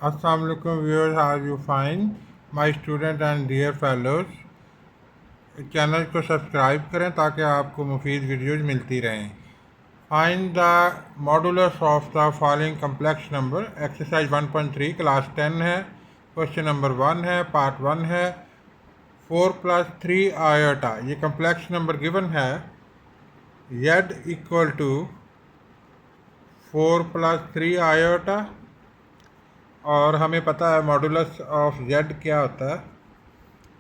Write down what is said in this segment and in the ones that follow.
Assalamu alaikum viewers, how are you fine? My student and dear fellows, channel को subscribe करें ताकि आपको मुफीद वीडियोज़ मिलती रहें। Find the modulus of the following complex number. Exercise 1.3 class 10 है। Question number 1 है, पार्ट 1 है। 4 + 3 आयोटा, ये कम्प्लेक्स नंबर गिवन है। z इक्वल टू 4 + 3 आयोटा, और हमें पता है मॉडुलस ऑफ z क्या होता है।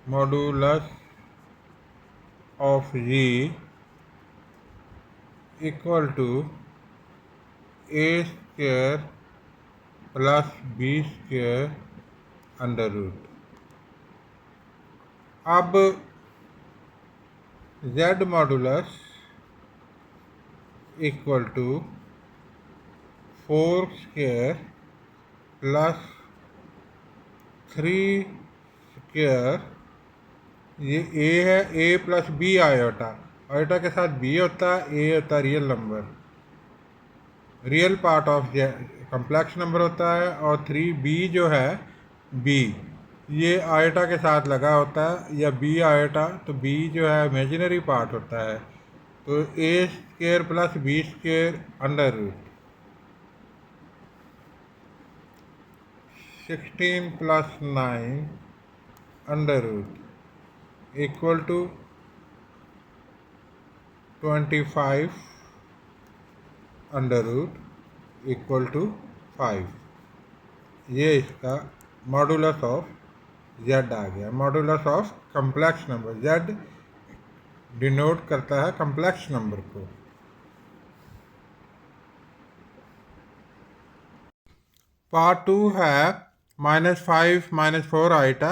Modulus of g equal to a² + b² under root. अब z मॉडुलस इक्वल टू 4² + 3², ये a है, a + b आयोटा, आयोटा के साथ b होता है, a होता है real number, real part of complex number होता है, और 3b जो है b, ये आयोटा के साथ लगा होता है, या b आयोटा, तो b जो है इमेजिनरी पार्ट होता है। तो a² + b² under root 16 + 9 under root equal to 25 under root equal to 5। ये इसका मॉडुलस ऑफ z आ गया। Modulus of complex number, z denote करता है कम्प्लेक्स नंबर को। पार्ट 2 है -5 - 4 iota.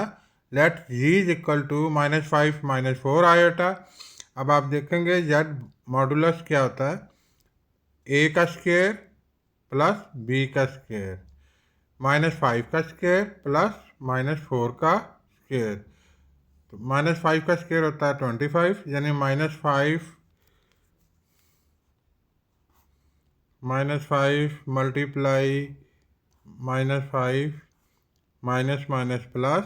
Let g is equal to -5 - 4 iota. अब आप देखेंगे z मॉडुलस क्या होता है, a का स्क्वायर प्लस b का स्क्वायर, -5 का स्क्वायर प्लस -4 का स्क्वायर। तो -5 का स्क्वायर होता है 25, यानी -5 मल्टीप्लाई -5 माइनस माइनस प्लस,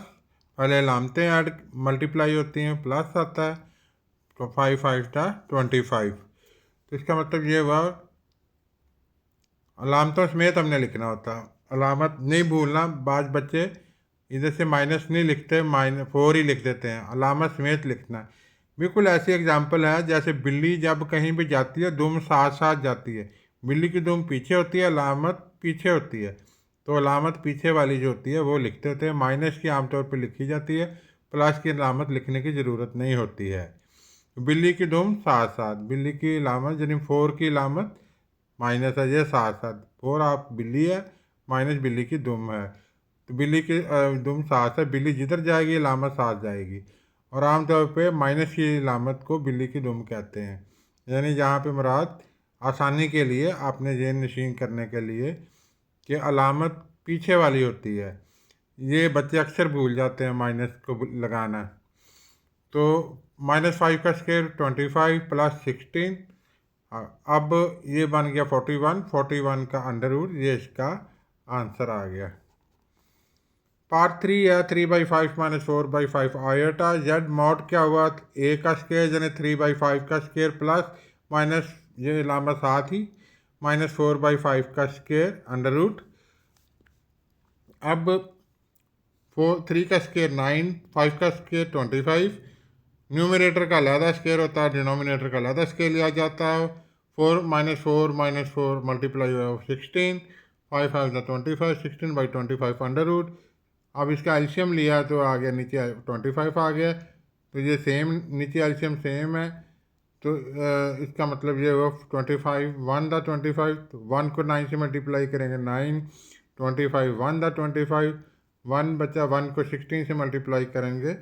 पहले लामतें ऐड मल्टीप्लाई होती हैं, प्लस आता है, तो 5 5 था 25। तो इसका मतलब ये हुआ, अलामतों समेत हमने लिखना होता, अलामत नहीं भूलना। बाद बच्चे इधर से माइनस नहीं लिखते, -4 ही लिख देते हैं, अलामत समेत लिखना। बिल्कुल ऐसी एग्जांपल है जैसे बिल्ली जब कहीं भी जाती है, दुम साथ साथ जाती है। बिल्ली की दुम पीछे होती है, अलामत पीछे होती है, तो अलामत पीछे वाली जो होती है वो लिखते होते हैं। माइनस की आमतौर पर लिखी जाती है, प्लस की अलामत लिखने की ज़रूरत नहीं होती है। बिल्ली की दुम साथ साथ, बिल्ली की अलामत यानी 4 की अलामत माइनस है, ये साथ साथ 4 आप बिल्ली है, माइनस बिल्ली की दुम है, तो बिल्ली की दुम साथ है, बिल्ली जिधर जाएगी अलामत साथ जाएगी। और आमतौर पे माइनस की अलामत को बिल्ली की दुम कहते हैं। यानी यहाँ पे मुराद आसानी के लिए आपने जेन नशीन करने के लिए कि अलामत पीछे वाली होती है, ये बच्चे अक्सर भूल जाते हैं माइनस को लगाना। तो -5 का स्क्वायर 25 + 16, अब ये बन गया 41 का अंडर रूट, ये इसका आंसर आ गया। पार्ट 3 है 3/5 - 4/5 आयोटा। z मॉड क्या हुआ, a का स्क्वायर यानी 3/5 का स्क्वायर प्लस माइनस, ये लामा साथ ही, -4/5 का स्क्वायर अंडर रूट। अब 3 का स्क्वायर 9, 5 का स्क्वायर 25। न्यूमरेटर का अलहदा स्क्वायर होता है, डिनोमिनेटर का अलहदा स्क्वायर लिया जाता है। 4 - 4 - 4 मल्टीप्लाई 16, 5 5 25, 16/25 अंडर रूट। अब इसका एल्शियम लिया तो आ गया नीचे 25 आ गया, तो ये सेम नीचे एल्शियम सेम है, तो इसका मतलब ये हुआ 25 1 द 25, तो 1 को 9 से मल्टीप्लाई करेंगे 9, 25 1 द 25, 1 बचा, 1 को 16 से मल्टीप्लाई करेंगे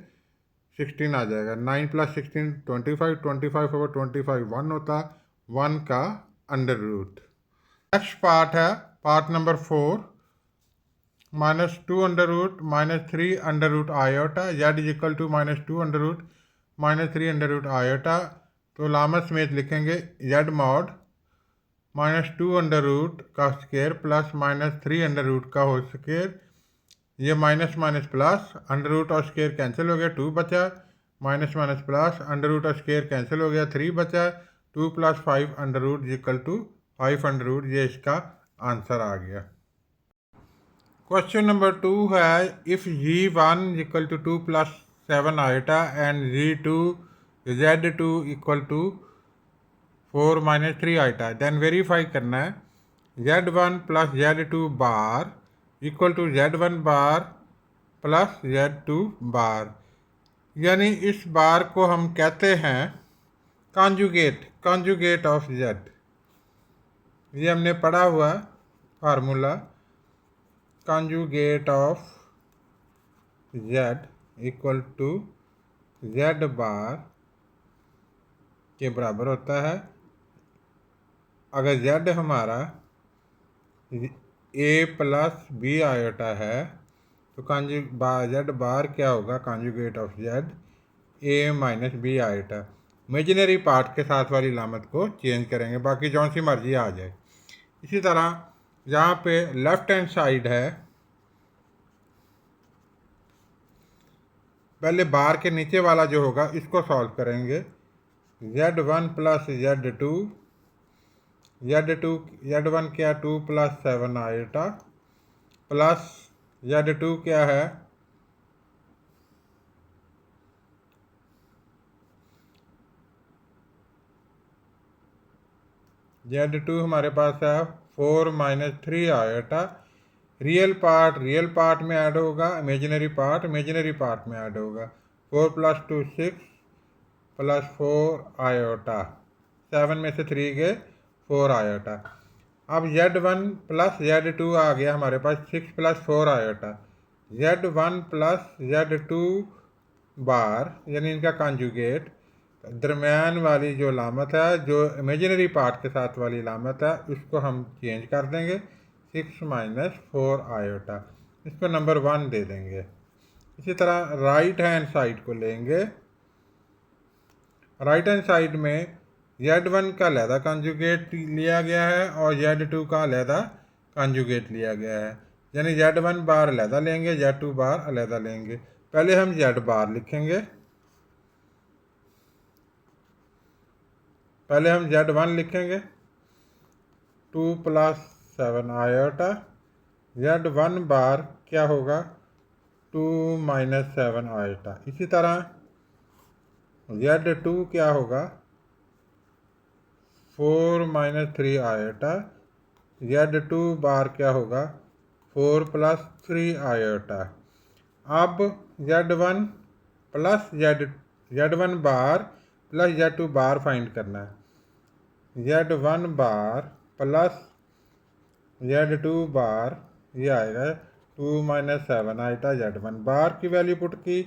16 आ जाएगा। 9 + 16 25, 25/25 1 होता, 1 का अंडर रूट। नेक्स्ट पार्ट है part number 4, -2 under root -3 under root iota. z is equal to -2 under root -3 under root iota. तो लामत समेत लिखेंगे z मॉड -2 अंडर रूट का स्क्वायर प्लस -3 अंडर रूट का होल स्क्वायर ये minus minus plus, under root और square cancel हो गया, 2 बचा। Minus minus plus, under root और स्क्वायर कैंसिल हो गया, 3 बचा। 2 + 5 under root equal to 5 under root, ये इसका आंसर आ गया। क्वेश्चन नंबर 2 है, if g1 equal to 2 + 7 iota and g2 z2 equal to 4 - 3 iota, then verify करना है z1 + z2 bar equal to z1 bar plus z2 bar. यानी इस बार को हम कहते हैं कॉन्जुगेट ऑफ z। ये हमने पढ़ा हुआ formula, conjugate of z equal to z bar के बराबर होता है। अगर z हमारा a + b आयोटा है तो z बार क्या होगा, conjugate of z a - b iota. Imaginary part के साथ वाली लामत को चेंज करेंगे, बाकी जौन सी मर्जी आ जाए। इसी तरह यहाँ पे लेफ्ट हैंड साइड है, पहले बार के नीचे वाला जो होगा इसको सॉल्व करेंगे। z1 + z2, z1 क्या, 2 + 7 आयोटा, प्लस z2 क्या है, z2 हमारे पास है 4 - 3 आयोटा। रियल पार्ट में ऐड होगा, इमेजिनरी पार्ट में ऐड होगा। 4 + 2 6 + 4 आयोटा, 7 में से 3 गए, 4 आयोटा। अब z1 + z2 आ गया हमारे पास 6 + 4 आयोटा। z1 + z2 बार यानी इनका कॉन्जुगेट, दरमियान वाली जो लामत है, जो इमेजिनरी पार्ट के साथ वाली लामत है, उसको हम चेंज कर देंगे, 6 - 4 आयोटा, इसको नंबर 1 दे देंगे। इसी तरह राइट हैंड साइड को लेंगे। राइट हैंड साइड में z1 का अलहदा कॉन्जुगेट लिया गया है और z2 का अलहदा कॉन्जुगेट लिया गया है। यानी z1 बार अलहदा लेंगे, z2 बार अलहदा लेंगे। पहले हम z बार लिखेंगे, पहले हम z1 लिखेंगे 2 + 7 आयोटा, z1 बार क्या होगा, 2 - 7 आयोटा। इसी तरह z2 क्या होगा, 4 - 3 आयोटा, z2 बार क्या होगा, 4 + 3 आयोटा। अब z1 बार प्लस z2 बार फाइंड करना है। z1 बार प्लस z2 बार, ये आएगा 2 - 7 आइटा। z1 बार की वैल्यू पुट की,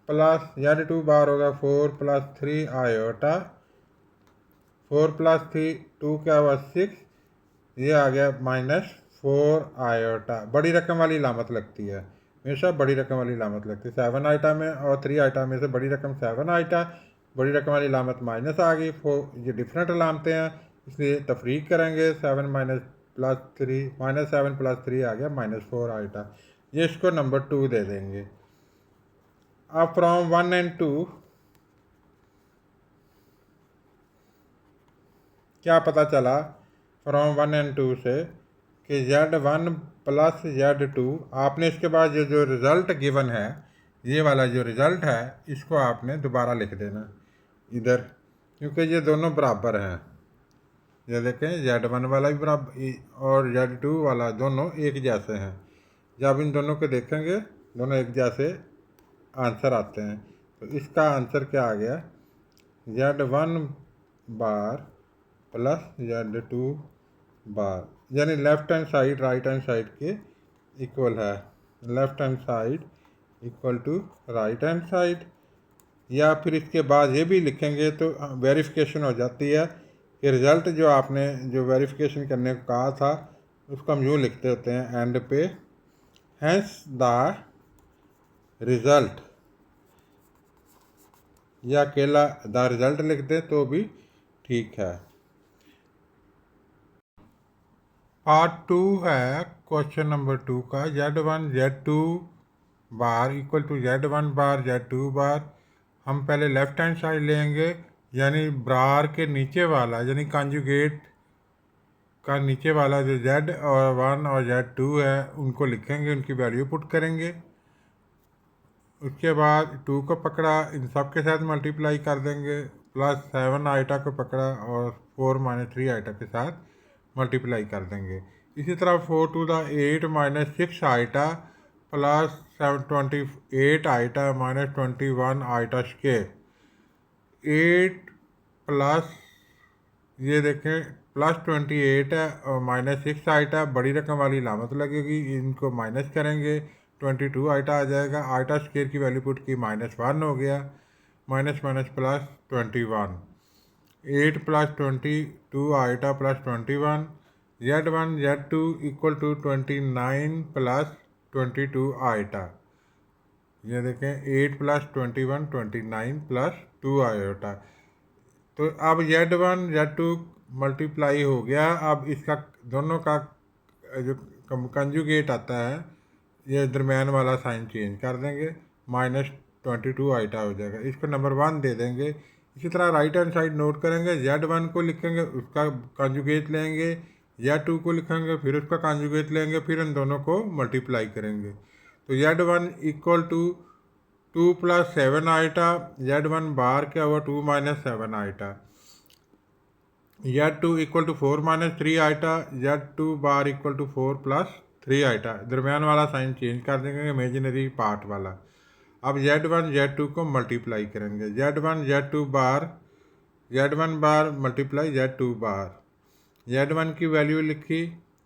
प्लस z2 बार होगा 4 + 3 आयोटा, 4 + 3 2 क्या हुआ 6, ये आ गया -4 आयोटा। बड़ी रकम वाली लामत लगती है, हमेशा बड़ी रकम वाली लामत लगती है। 7 आइटा में और 3 आइटा में से बड़ी रकम 7 आइटा, बड़ी रकम वाली लामत माइनस आ गई। 4 ये डिफरेंट लामतें हैं, इसलिए तफरीक करेंगे। 7 - 3 -7 + 3 आ गया -4 आइटा, ये इसको नंबर 2 दे देंगे। अब फ्रॉम 1 और 2 क्या पता चला, फ्रॉम 1 और 2 से कि z1 + z2, आपने इसके बाद जो रिज़ल्ट गिवन है, ये वाला जो रिज़ल्ट है, इसको आपने दोबारा लिख देना इधर, क्योंकि ये दोनों बराबर हैं। ये देखें, z1 वाला भी बराबर और z2 वाला दोनों एक जैसे हैं। जब इन दोनों को देखेंगे, दोनों एक जैसे आंसर आते हैं। तो इसका आंसर क्या आ गया, z1 bar plus z2 bar, यानी left hand side right hand side के इक्वल है। Left hand side equal to right hand side. या फिर इसके बाद ये भी लिखेंगे तो वेरिफिकेशन हो जाती है कि रिज़ल्ट जो आपने जो वेरिफिकेशन करने को कहा था, उसको हम यूँ लिखते होते हैं एंड पे, हैंस द रिज़ल्ट, या अकेला द रिज़ल्ट लिख दें तो भी ठीक है। पार्ट 2 है क्वेश्चन नंबर 2 का। Z1 Z2 bar equal to Z1 bar Z2 बार। हम पहले लेफ्ट हैंड साइड लेंगे, यानी बार के नीचे वाला यानी कॉन्जुगेट का नीचे वाला जो Z1 और Z2 है उनको लिखेंगे, उनकी वैल्यू पुट करेंगे। उसके बाद 2 को पकड़ा, इन सब के साथ मल्टीप्लाई कर देंगे, प्लस 7 आइटा को पकड़ा और 4 - 3 आइटा के साथ मल्टीप्लाई कर देंगे। इसी तरह 4 to the 8 - 6 iota plus 28 iota -21 iota square. 8 plus ये देखें प्लस 28 है और -6 आइटा, बड़ी रकम वाली लामत लगेगी, इनको माइनस करेंगे, 22 आइटा आ जाएगा। आइटा स्क्वायर की वैल्यू पुट की -1 हो गया, माइनस माइनस प्लस 21। 8 प्लस 22 iota plus 21। Z1 Z2 equal to 29 plus 22 iota. ये देखें 8 प्लस 21 29 प्लस 2 आइटा। तो अब Z1 Z2 मल्टीप्लाई हो गया। अब इसका दोनों का जो कंजुगेट आता है, ये दरमियान वाला साइन चेंज कर देंगे, -22 आइटा हो जाएगा, इसको नंबर 1 दे देंगे। इसी तरह राइट हैंड साइड नोट करेंगे, Z1 को लिखेंगे, उसका कंजुगेट लेंगे, Z2 को लिखेंगे, फिर उसका कंजुगेट लेंगे, फिर इन दोनों को मल्टीप्लाई करेंगे। तो Z1 equal to 2 plus 7 iota. Z1 bar क्या हुआ 2 - 7 iota. Z2 equal to 4 - 3 iota. Z2 bar equal to 4 plus 3 iota. दरमियान वाला साइन चेंज कर देंगे, इमेजिनरी पार्ट वाला। अब Z1 Z2 को मल्टीप्लाई करेंगे, Z1 Z2 बार, Z1 बार मल्टीप्लाई Z2 बार। Z1 की वैल्यू लिखी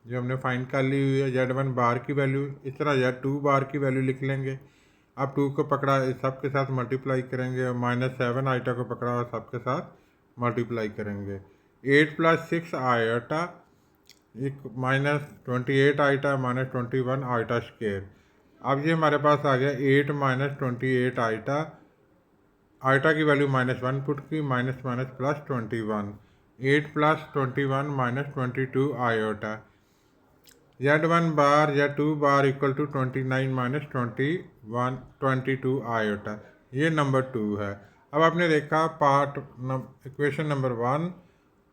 जो हमने फाइंड कर ली हुई है, Z1 बार की वैल्यू। इस तरह Z2 बार की वैल्यू लिख लेंगे। अब 2 को पकड़ा, सब के साथ मल्टीप्लाई करेंगे, -7 आइटा को पकड़ा और सब के साथ मल्टीप्लाई करेंगे। 8 plus 6 iota -28 iota -21 iota square. अब ये हमारे पास आ गया 8 - 28 आइटा। आइटा की वैल्यू -1 पुट की, minus minus plus 21। 8 plus 21 -22 iota. Z1 bar Z2 bar equal to 29 - 21 22 iota. ये नंबर 2 है। अब आपने देखा पार्ट इक्वेशन नंबर 1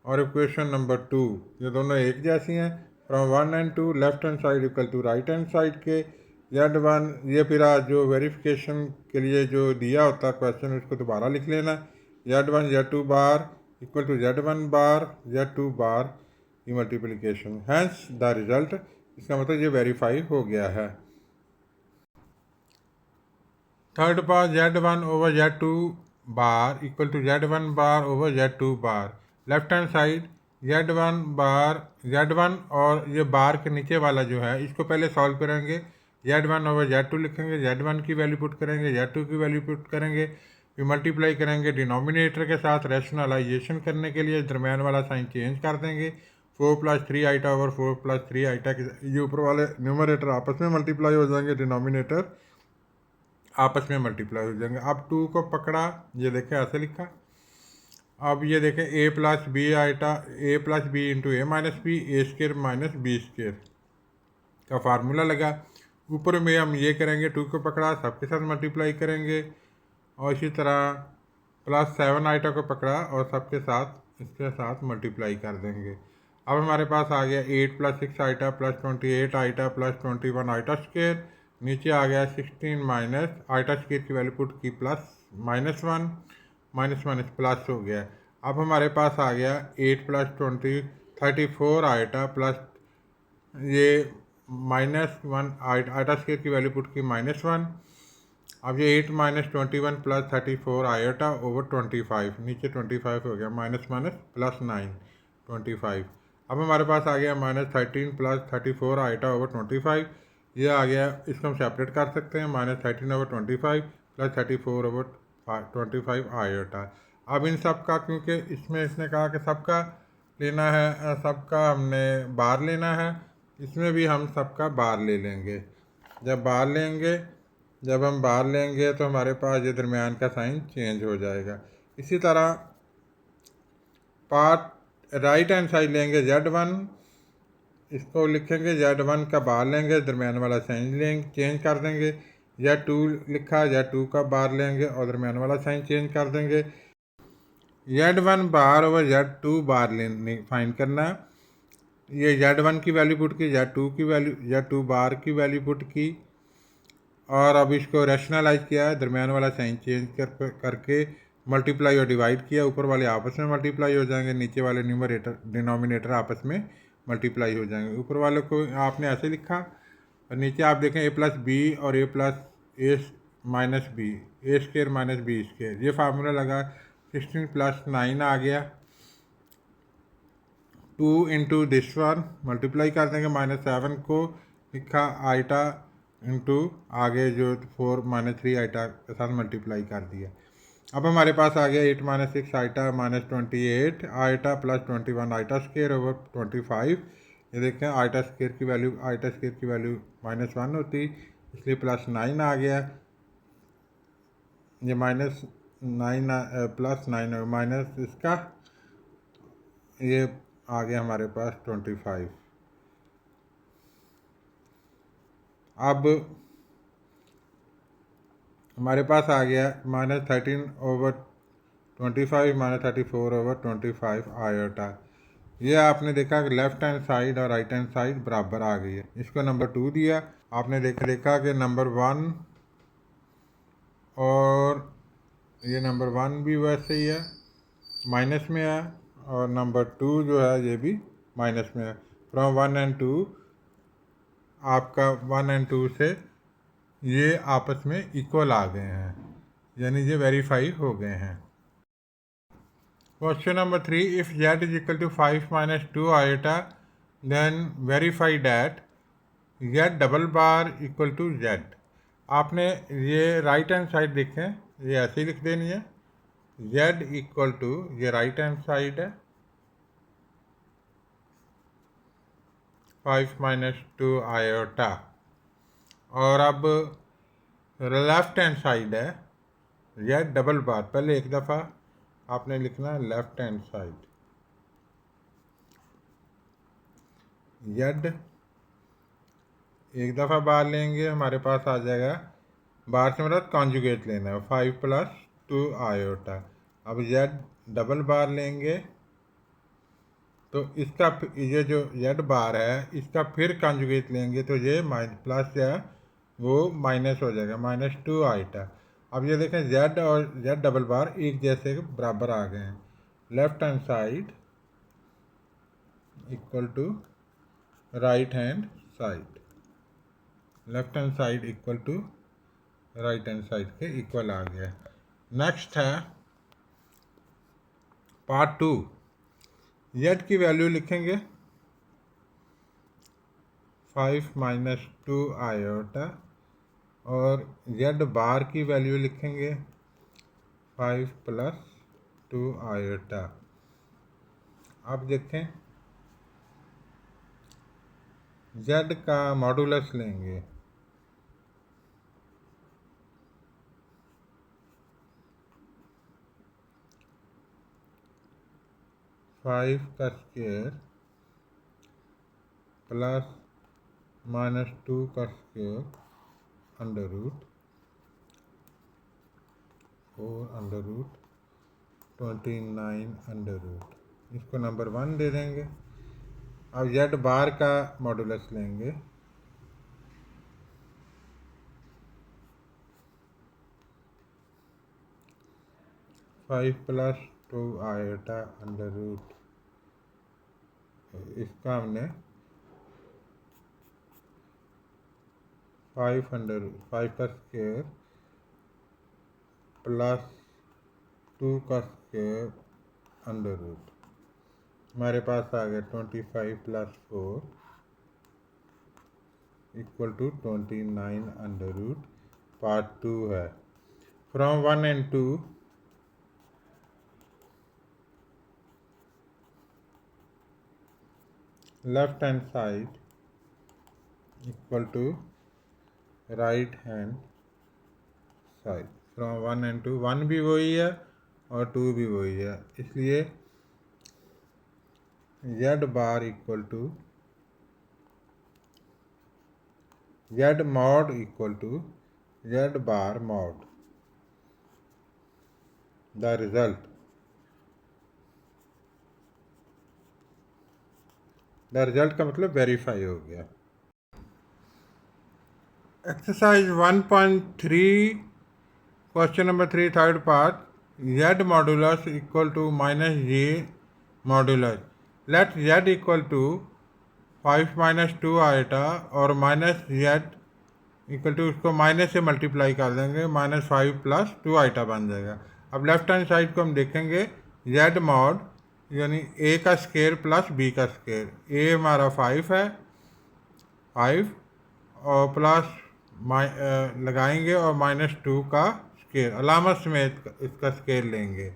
और इक्वेशन नंबर 2, ये दोनों एक जैसी हैं। From 1 and 2 left hand side equal to right hand side के। Z1 ये फिर जो वेरिफिकेशन के लिए जो दिया होता क्वेश्चन, उसको दोबारा लिख लेना। Z1 Z2 bar equal to Z1 bar Z2 बार की मल्टीप्लिकेशन, हैंस द रिजल्ट। इसका मतलब ये वेरीफाई हो गया है। Third part Z1 over Z2 bar equal to Z1 bar over Z2 bar. Left hand side Z1 bar Z1 और ये बार के नीचे वाला जो है इसको पहले सॉल्व करेंगे। Z1 ओवर Z2 लिखेंगे, Z1 की वैल्यू पुट करेंगे, Z2 की वैल्यू पुट करेंगे, फिर मल्टीप्लाई करेंगे डिनोमिनेटर के साथ। रैशनलाइजेशन करने के लिए दरमियान वाला साइन चेंज कर देंगे। 4 + 3 आइटा ओवर 4 + 3 आइटा के ये ऊपर वाले न्यूमरेटर आपस में मल्टीप्लाई हो जाएंगे, डिनोमिनेटर आपस में मल्टीप्लाई हो जाएंगे। अब 2 को पकड़ा, ये देखें ऐसे लिखा। अब ये देखें a + b iota, a + b into a - b, a² - b² का फार्मूला लगा। ऊपर में हम ये करेंगे, 2 को पकड़ा, सबके साथ मल्टीप्लाई करेंगे, और इसी तरह +7 आइटा को पकड़ा और सबके साथ इसके साथ मल्टीप्लाई कर देंगे। अब हमारे पास आ गया 8 + 6 आइटा +28 आइटा +21 आइटा स्क्वायर। नीचे आ गया 16 माइनस आइटा स्क्वायर की वैल्यू पुट की +-1 माइनस माइनस प्लस हो गया। अब हमारे पास आ गया 8 + 20 34 आइटा प्लस ये -1 आइटा स्क्वायर की वैल्यू पुट की -1। अब ये 8 - 21 + 34 आयोटा ओवर 25, नीचे 25 हो गया, माइनस माइनस +9 25। अब हमारे पास आ गया -13 + 34 आइटा ओवर 25। ये आ गया, इसको हम सेपरेट कर सकते हैं, -13 ओवर 25 + 34 ओवर 25 आयोटा। अब इन सब का, क्योंकि इसमें इसने कहा कि सबका लेना है, सबका हमने बार लेना है, इसमें भी हम सबका बार ले लेंगे। जब हम बार लेंगे तो हमारे पास ये दरमियान का साइन चेंज हो जाएगा। इसी तरह पार्ट राइट हैंड साइड लेंगे Z1 इसको लिखेंगे Z1 का बार लेंगे, दरमियान वाला साइन लेंगे, चेंज कर देंगे। Z2 लिखा, Z2 का बार लेंगे और दरमियान वाला साइन चेंज कर देंगे। Z1 बार और Z2 बार लेने फाइंड करना। ये Z1 की वैल्यू पुट की, Z2 बार की वैल्यू पुट की, और अब इसको रैशनलाइज किया, दरमियान वाला साइन चेंज करके मल्टीप्लाई और डिवाइड किया। ऊपर वाले आपस में मल्टीप्लाई हो जाएंगे, नीचे वाले न्यूमरेटर डिनोमिनेटर आपस में मल्टीप्लाई हो जाएंगे। ऊपर वाले को आपने ऐसे लिखा और नीचे आप देखें A+B और A minus B, A² minus B², ये फार्मूला लगा। 16 + 9 आ गया। 2 इंटू दिस वन मल्टीप्लाई कर देंगे, -7 को लिखा आइटा इंटू आगे जो 4 -3 आइटा के साथ मल्टीप्लाई कर दिया। अब हमारे पास आ गया 8 - 6 आइटा -28 आइटा प्लस 21 आइटा² ओवर 25। ये देखें आइटा² की वैल्यू -1 होती, इसलिए +9 आ गया। ये -9 +9 माइनस इसका, ये आ गया हमारे पास 25। अब हमारे पास आ गया -13 ओवर 25 -34 ओवर 25 आयोटा। ये आपने देखा कि लेफ्ट हैंड साइड और राइट हैंड साइड बराबर आ गई है। इसको नंबर 2 दिया। आपने देखा कि नंबर 1 और ये नंबर 1 भी वैसे ही है, माइनस में है, और नंबर 2 जो है ये भी माइनस में है। फ्रॉम 1 और 2 आपका 1 और 2 से ये आपस में इक्वल आ गए हैं, यानी ये वेरीफाई हो गए हैं। Question number 3, if z = 5 - 2 iota then verify that z = z। आपने ये राइट हैंड साइड देखें, ये ऐसे ही लिख देनी है। z ये राइट हैंड साइड है, 5 - 2 आयोटा, और अब लेफ्ट हैंड साइड है z पहले एक दफ़ा आपने लिखना है लेफ्ट हैंड साइड z, एक दफ़ा बार लेंगे हमारे पास आ जाएगा, बार से मतलब कॉन्जुगेट लेना है, 5 + 2 आयोटा। अब z बार लेंगे तो इसका ये जो z है इसका फिर कॉन्जुगेट लेंगे तो ये प्लस है वो माइनस हो जाएगा, -2 आइटा। अब ये देखें z और z एक जैसे बराबर आ गए हैं। Left hand side = right hand side, left hand side = right hand side के इक्वल आ गया। नेक्स्ट है पार्ट 2। z की वैल्यू लिखेंगे 5 - 2 आयोटा, और z की वैल्यू लिखेंगे 5 + 2 आयोटा। अब देखें z का मॉडुलस लेंगे, फाइव का स्क्वायर प्लस -2 का स्क्वायर √ 4 √ 29 इसको नंबर 1 दे देंगे। अब z का मॉडुलस लेंगे, फाइव + 2 आयोटा √ इसका हमने 5 का स्क्वायर प्लस 2 का स्क्वायर √ हमारे पास आ गया 25 + 4 = 29 √ पार्ट 2 है। फ्रॉम 1 और 2 left hand side = right hand side. From 1 और 2, 1 भी वही है और 2 भी वही है, इसलिए z = z mod equal to Z bar mod. The result का मतलब वेरीफाई हो गया। Exercise 1.3 question number 3 third part, z modulus equal to minus g modulus. Let z equal to 5 minus 2 iota और माइनस जेड इक्वल टू उसको minus से multiply कर देंगे, -5 + 2 iota बन जाएगा। अब लेफ्ट हैंड साइड को हम देखेंगे, जेड मॉड यानी ए का स्केयर प्लस बी का स्केयर। ए हमारा 5 है, 5 और प्लस लगाएंगे और -2 का स्केयर अलामत समेत इसका स्केयर लेंगे।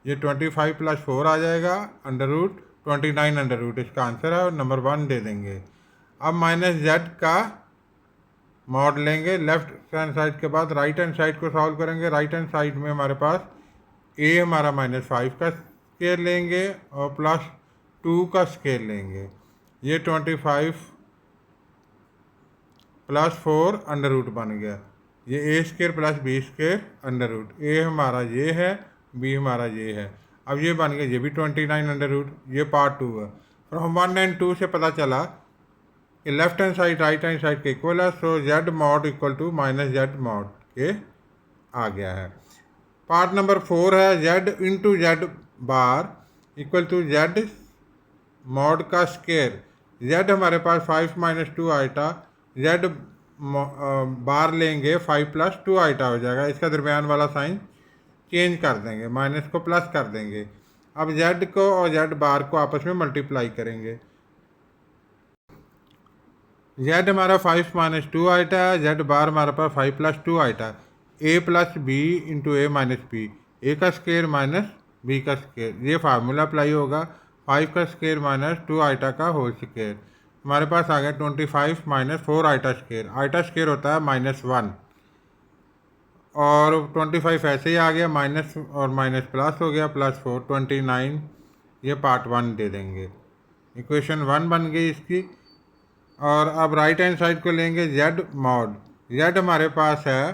ये 25 + 4 आ जाएगा, √29 अंडर रूट इसका आंसर है और नंबर 1 दे देंगे। अब माइनस जेड का मॉड लेंगे, लेफ्ट हैंड साइड के बाद राइट हैंड साइड को सॉल्व करेंगे। राइट हैंड साइड में हमारे पास ए हमारा -5 का स्केयर लेंगे और +2 का स्केयर लेंगे। ये 25 + 4 अंडर रूट बन गया। ये A square plus B square under root. A हमारा ये है, बी हमारा ये है। अब ये बन गया, ये भी 29 अंडर रूट। ये पार्ट 2 है। फ्रॉम 1 एंड 2 से पता चला कि left hand side right hand side के इक्वल है, so Z mod equal to minus Z mod के आ गया है। पार्ट नंबर 4 है, Z into Z bar equal to Z mod का स्केयर। जेड हमारे पास 5 - 2 आइटा, जेड बार लेंगे 5 + 2 आइटा हो जाएगा। इसका दरमियान वाला साइन चेंज कर देंगे, माइनस को प्लस कर देंगे। अब जेड को और जेड बार को आपस में मल्टीप्लाई करेंगे। जेड हमारा 5 - 2 आइटा है, जेड बार हमारे पास 5 + 2 आइटा। ए प्लस बी इंटू ए माइनस बी, ए का स्केयर माइनस बी का स्केयर, ये फार्मूला अप्लाई होगा। 5 का स्केयर -2 आइटा का होल स्केयर। हमारे पास आ गया 25 - 4 आइटा स्केयर। आइटा स्केयर होता है -1 और 25 ऐसे ही आ गया, माइनस और माइनस प्लस हो गया, +4 29। ये पार्ट 1 दे देंगे। इक्वेशन 1 बन गई इसकी। और अब राइट हैंड साइड को लेंगे, जेड मॉड। जेड हमारे पास है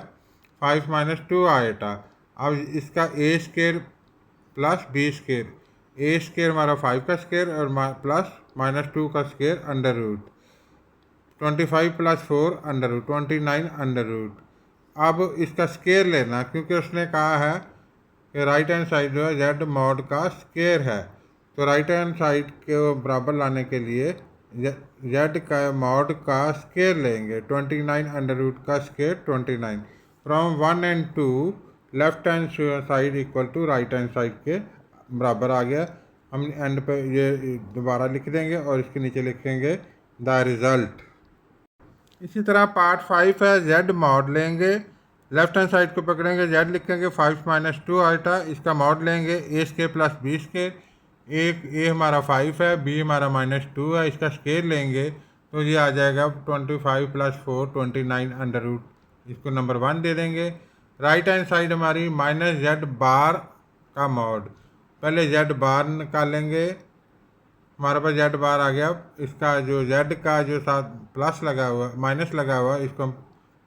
5 - 2 आइटा। अब इसका a square plus B square. A square हमारा 5 का स्केयर और प्लस -2 का square under root. 25 + 4 under root, 29 under root. अब इसका स्केयर लेना, क्योंकि उसने कहा है कि राइट हैंड साइड जो है जेड मॉड का स्केयर है, तो राइट हैंड साइड के बराबर लाने के लिए जेड का मॉड का स्केयर लेंगे। 29 अंडर रूट का square 29। From 1 and 2 left hand side equal to right hand side के बराबर आ गया। हम एंड पे ये दोबारा लिख देंगे और इसके नीचे लिखेंगे द रिज़ल्ट। इसी तरह पार्ट 5 है, जेड मॉड लेंगे, लेफ्ट हैंड साइड को पकड़ेंगे, जेड लिखेंगे 5 - 2 आइटा, इसका मॉड लेंगे ए स्केयर प्लस बी स्केयर। ए हमारा 5 है, बी हमारा -2 है, इसका स्केयर लेंगे तो ये आ जाएगा 25 + 4 29 अंडर रूट, इसको नंबर 1 दे देंगे। राइट हैंड साइड हमारी -जेड बार का मॉड। पहले जेड बार निकालेंगे, हमारे पास जेड बार आ गया। इसका जो जेड का जो साथ प्लस लगा हुआ माइनस लगा हुआ इसको हम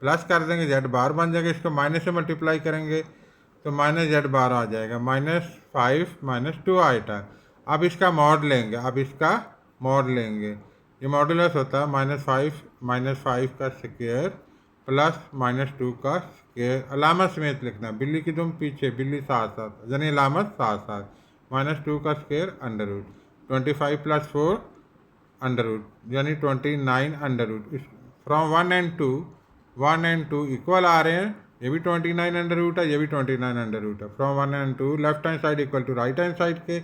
प्लस कर देंगे, जेड बार बन जाएगा। इसको माइनस से मल्टीप्लाई करेंगे तो -जेड बार आ जाएगा, -5 - 2 आइटा। अब इसका मॉड लेंगे, अब इसका मॉड लेंगे। ये मॉडुलस होता है -5 का स्क्वायर प्लस -2 का स्क्वायर। अलामत समेत लिखना, बिल्ली की तुम पीछे, बिल्ली साथ साथ, यानी अलामत साथ साथ। -2 का square under root, 25 + 4 under root, यानी 29 under root. From 1 and 2 equal आ रहे हैं, ये भी 29 अंडर रूट है, ये भी 29 अंडर रूट है। From 1 and 2 left hand side equal to right hand side के,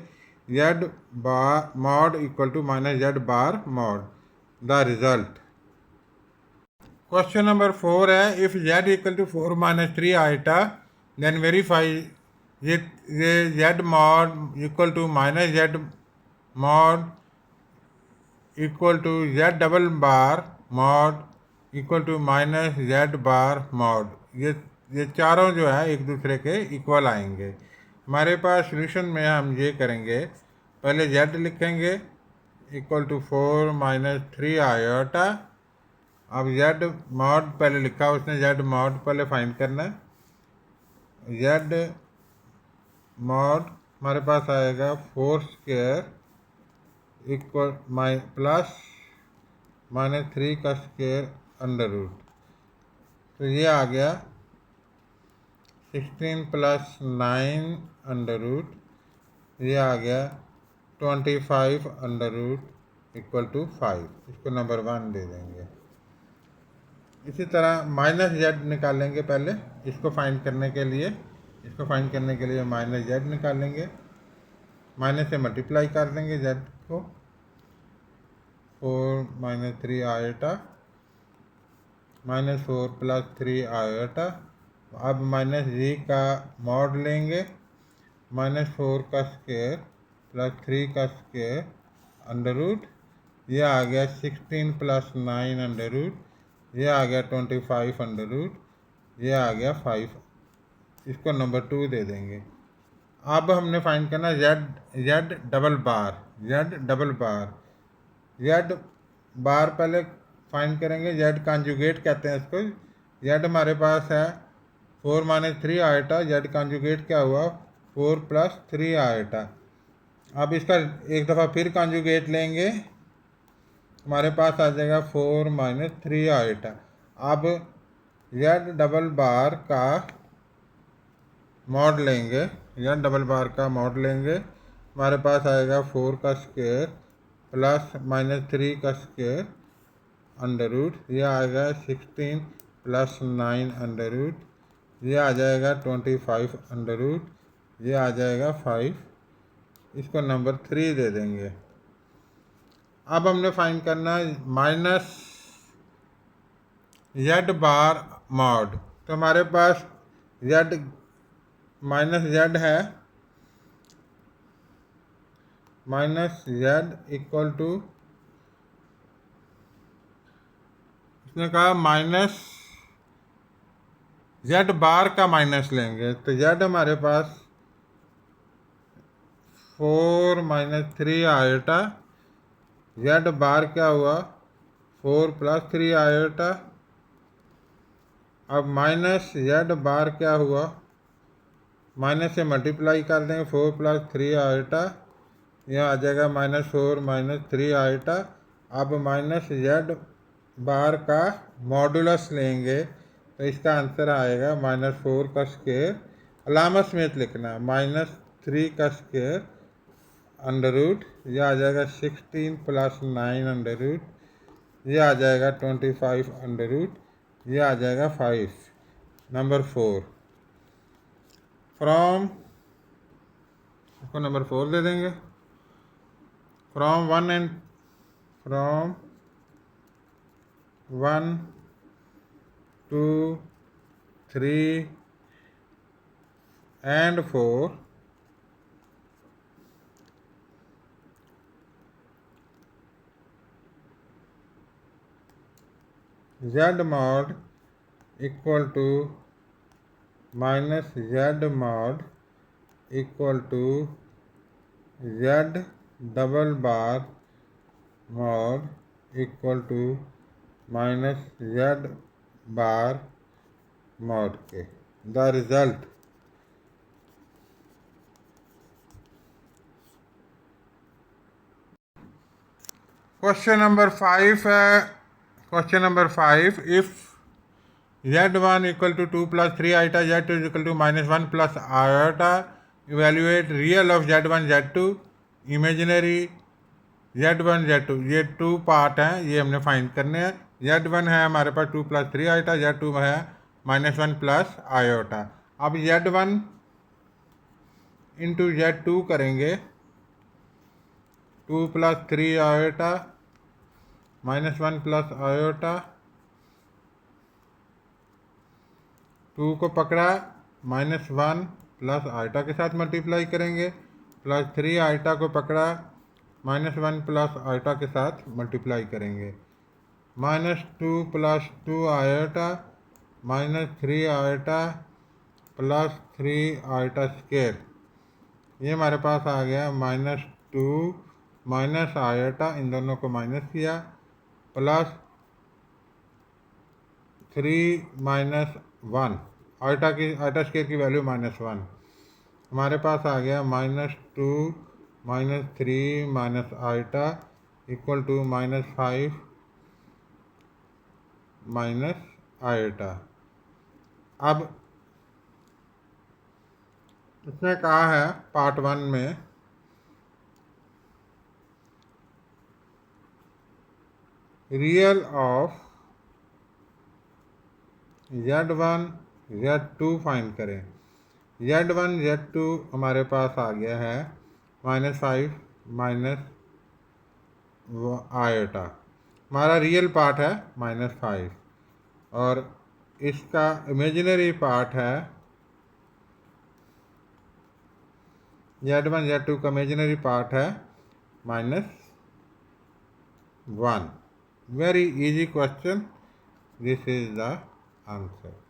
Z bar mod equal to -Z bar mod. The result. Question number 4 है, if Z equal to 4 - 3 iota then verify ये Z mod equal to -Z mod equal to Z double bar mod equal to -Z bar mod. ये चारों जो है एक दूसरे के equal आएंगे। हमारे पास सोल्यूशन में हम ये करेंगे, पहले जेड लिखेंगे इक्वल टू 4 - 3 आयोटा अब जेड मॉड पहले लिखा उसने, जेड मॉड पहले फाइंड करना है। जेड मॉड हमारे पास आएगा 4 स्क्वायर इक्वल प्लस -3 का स्क्वायर अंडर रूट। तो ये आ गया 16 + 9 अंडर रूट, ये आ गया 25 अंडर रूट इक्वल टू 5। इसको नंबर 1 दे देंगे। इसी तरह -z निकालेंगे पहले इसको फाइंड करने के लिए। इसको फाइंड करने के लिए -z निकालेंगे, माइनस से मल्टीप्लाई कर देंगे z को। 4 - 3 आयोटा -4 + 3 आयोटा। अब -g का मॉड लेंगे, -4 का स्क्वायर + 3 का स्क्वायर अंडर रूट, ये आ गया 16 + 9 अंडर रूट, ये आ गया 25 अंडर रूट, ये आ गया 5। इसको नंबर 2 दे देंगे। अब हमने फाइंड करना जेड डबल बार। जेड बार पहले फाइंड करेंगे, जेड कॉन्जुगेट कहते हैं इसको। जेड हमारे पास है 4 - 3 आयोटा, जेड कॉन्जुगेट क्या हुआ 4 + 3 आयोटा। अब इसका एक दफ़ा फिर कॉन्जुगेट लेंगे, हमारे पास आ जाएगा 4 - 3 आयोटा। अब जेड डबल बार का मॉड लेंगे, जेड डबल बार का मॉड लेंगे, हमारे पास आएगा 4 का स्क्वायर प्लस -3 का स्क्वायर अंडर रूट, ये आएगा 16 + 9 अंडर रूट, ये आ जाएगा 25 अंडर रूट, ये आ जाएगा 5। इसको नंबर 3 दे देंगे। अब हमने फाइंड करना है -z बार मॉड। तो हमारे पास z -z है, -z इक्वल टू, इसने कहा -z बार का माइनस लेंगे, तो z हमारे पास 4 - 3 आयोटा, z बार क्या हुआ 4 + 3 आयोटा। अब -z बार क्या हुआ, माइनस से मल्टीप्लाई कर देंगे 4 + 3 आयोटा, यह आ जाएगा -4 - 3 आयोटा। अब -z बार का मॉडुलस लेंगे, तो इसका आंसर आएगा -4 का स्क्वायर, अलामत समेत लिखना, -3 का स्क्वायर अंडर रूट, यह आ जाएगा 16 + 9 अंडर रूट, यह आ जाएगा 25 अंडर रूट, यह आ जाएगा 5। नंबर 4 फ्रॉम, इसको नंबर 4 दे देंगे। From 1 2 3 and 4 z mod equal to -z mod equal to z double bar mod equal to -z bar mod के। द रिजल्ट, क्वेश्चन नंबर 5 है। Question number 5, if z1 equal to 2 + 3 iota, z2 is equal to -1 + iota, evaluate real of z1 z2, imaginary z1 z2। ये 2 part हैं, ये हमने find करने हैं। z1 है हमारे पास 2 + 3 आयोटा, z2 है -1 + आयोटा। अब z1 × z2 करेंगे, 2 + 3 आयोटा -1 + आयोटा, 2 को पकड़ा, -1 + आयोटा के साथ मल्टीप्लाई करेंगे, +3 आयोटा को पकड़ा, -1 + आयोटा के साथ मल्टीप्लाई करेंगे, -2 + 2 आयोटा -3 आयोटा +3 आयोटा स्क्वायर, ये हमारे पास आ गया -2 - आयोटा, इन दोनों को माइनस किया, प्लस 3 - 1, आइटा स्केयर की वैल्यू -1, हमारे पास आ गया -2 -3 minus iota equal to -5 minus iota. अब इसने कहा है पार्ट 1 में real of Z1 Z2 find करें। Z1 Z2 हमारे पास आ गया है -5 माइनस आयोटा, हमारा रियल पार्ट है -5 और इसका इमेजिनरी पार्ट है Z1 Z2 का इमेजिनरी पार्ट है -1। Very easy question, this is the answer.